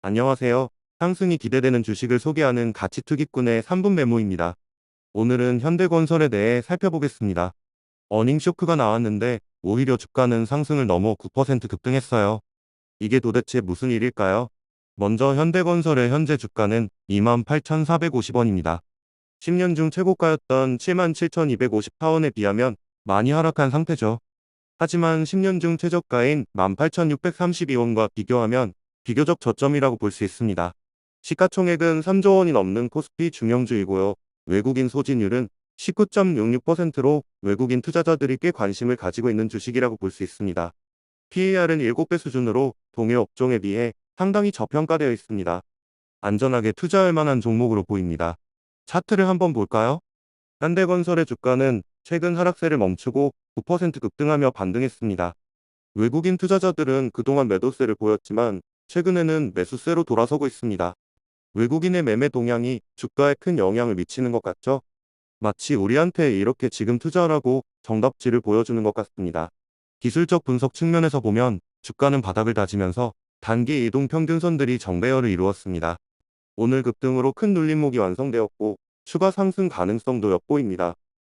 안녕하세요. 상승이 기대되는 주식을 소개하는 가치투기꾼의 3분 메모입니다. 오늘은 현대건설에 대해 살펴보겠습니다. 어닝 쇼크가 나왔는데 오히려 주가는 상승을 넘어 9% 급등했어요. 이게 도대체 무슨 일일까요? 먼저 현대건설의 현재 주가는 28,450원입니다. 10년 중 최고가였던 77,254원에 비하면 많이 하락한 상태죠. 하지만 10년 중 최저가인 18,632원과 비교하면 비교적 저점이라고 볼 수 있습니다. 시가총액은 3조 원이 넘는 코스피 중형주이고요. 외국인 소진율은 19.66%로 외국인 투자자들이 꽤 관심을 가지고 있는 주식이라고 볼 수 있습니다. PER은 7배 수준으로 동일 업종에 비해 상당히 저평가되어 있습니다. 안전하게 투자할 만한 종목으로 보입니다. 차트를 한번 볼까요? 현대건설의 주가는 최근 하락세를 멈추고 9% 급등하며 반등했습니다. 외국인 투자자들은 그동안 매도세를 보였지만 최근에는 매수세로 돌아서고 있습니다. 외국인의 매매 동향이 주가에 큰 영향을 미치는 것 같죠? 마치 우리한테 이렇게 지금 투자하라고 정답지를 보여주는 것 같습니다. 기술적 분석 측면에서 보면 주가는 바닥을 다지면서 단기 이동 평균선들이 정배열을 이루었습니다. 오늘 급등으로 큰 눌림목이 완성되었고 추가 상승 가능성도 엿보입니다.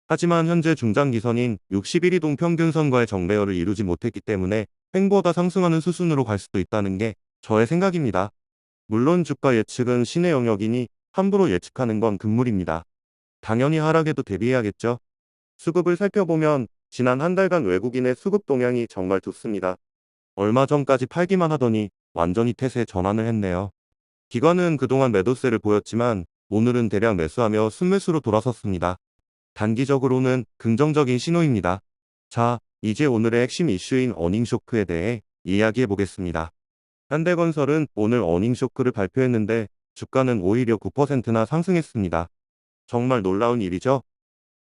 하지만 현재 중장기선인 61이동 평균선과의 정배열을 이루지 못했기 때문에 횡보하다 상승하는 수순으로 갈 수도 있다는 게 저의 생각입니다. 물론 주가 예측은 신의 영역이니 함부로 예측하는 건 금물입니다. 당연히 하락에도 대비해야겠죠. 수급을 살펴보면 지난 한 달간 외국인의 수급 동향이 정말 좋습니다. 얼마 전까지 팔기만 하더니 완전히 태세 전환을 했네요. 기관은 그동안 매도세를 보였지만 오늘은 대량 매수하며 순매수로 돌아섰습니다. 단기적으로는 긍정적인 신호입니다. 자, 이제 오늘의 핵심 이슈인 어닝쇼크에 대해 이야기해 보겠습니다. 현대건설은 오늘 어닝쇼크를 발표했는데 주가는 오히려 9%나 상승했습니다. 정말 놀라운 일이죠?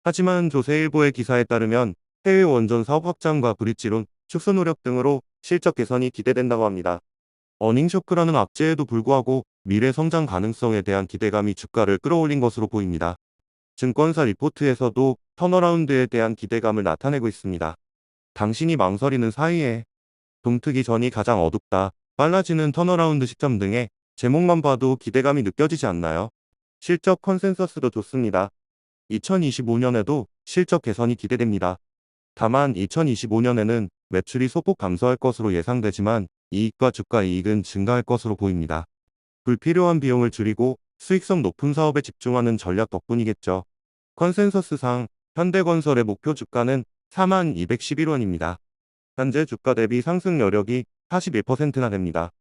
하지만 조세일보의 기사에 따르면 해외 원전 사업 확장과 브릿지론, 축소 노력 등으로 실적 개선이 기대된다고 합니다. 어닝쇼크라는 악재에도 불구하고 미래 성장 가능성에 대한 기대감이 주가를 끌어올린 것으로 보입니다. 증권사 리포트에서도 턴어라운드에 대한 기대감을 나타내고 있습니다. 당신이 망설이는 사이에 동트기 전이 가장 어둡다, 빨라지는 턴어라운드 시점 등의 제목만 봐도 기대감이 느껴지지 않나요? 실적 컨센서스도 좋습니다. 2025년에도 실적 개선이 기대됩니다. 다만 2025년에는 매출이 소폭 감소할 것으로 예상되지만 이익과 주가 이익은 증가할 것으로 보입니다. 불필요한 비용을 줄이고 수익성 높은 사업에 집중하는 전략 덕분이겠죠. 컨센서스상 현대건설의 목표 주가는 4211원입니다. 현재 주가 대비 상승 여력이 41%나 됩니다.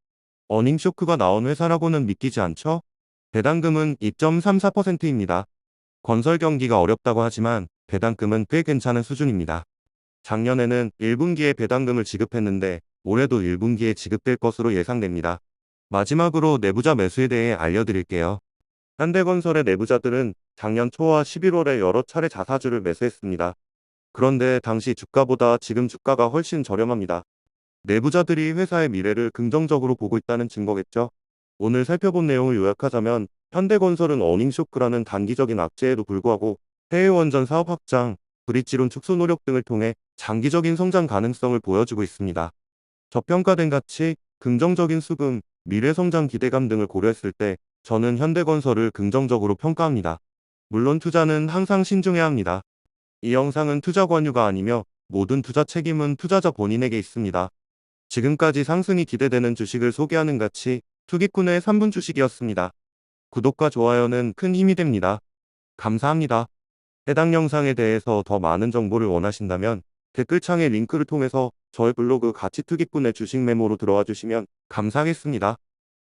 어닝쇼크가 나온 회사라고는 믿기지 않죠? 배당금은 2.34%입니다. 건설 경기가 어렵다고 하지만 배당금은 꽤 괜찮은 수준입니다. 작년에는 1분기에 배당금을 지급했는데 올해도 1분기에 지급될 것으로 예상됩니다. 마지막으로 내부자 매수에 대해 알려드릴게요. 현대건설의 내부자들은 작년 초와 11월에 여러 차례 자사주를 매수했습니다. 그런데 당시 주가보다 지금 주가가 훨씬 저렴합니다. 내부자들이 회사의 미래를 긍정적으로 보고 있다는 증거겠죠. 오늘 살펴본 내용을 요약하자면 현대건설은 어닝쇼크라는 단기적인 악재에도 불구하고 해외 원전 사업 확장, 브릿지론 축소 노력 등을 통해 장기적인 성장 가능성을 보여주고 있습니다. 저평가된 가치, 긍정적인 수금, 미래 성장 기대감 등을 고려했을 때 저는 현대건설을 긍정적으로 평가합니다. 물론 투자는 항상 신중해야 합니다. 이 영상은 투자 권유가 아니며 모든 투자 책임은 투자자 본인에게 있습니다. 지금까지 상승이 기대되는 주식을 소개하는 가치 투기꾼의 3분 주식이었습니다. 구독과 좋아요는 큰 힘이 됩니다. 감사합니다. 해당 영상에 대해서 더 많은 정보를 원하신다면 댓글창의 링크를 통해서 저의 블로그 가치투기꾼의 주식 메모로 들어와 주시면 감사하겠습니다.